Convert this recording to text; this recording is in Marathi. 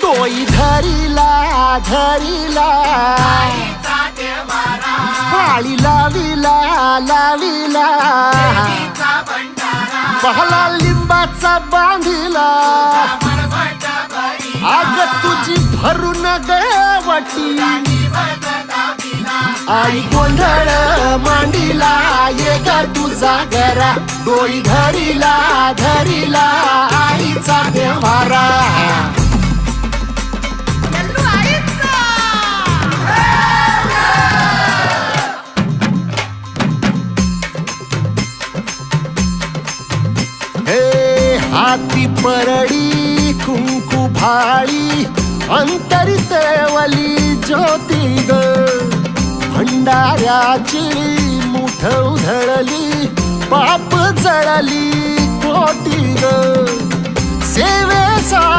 तोई धरीला धरीला पाळी लाविला लाविला पहला लिंबाचा बांधिला आग तुझी भरून गवटी आई गोंधळ मांडीला ये ग तुझा गरा डोई धरीला धरीला आईचा देवारा हाती परडी कुंकू भाळी अंतरित वली ज्योती ग भंडाऱ्याची मुठ उधळली पाप जळली कोटी ग सेवेसाठी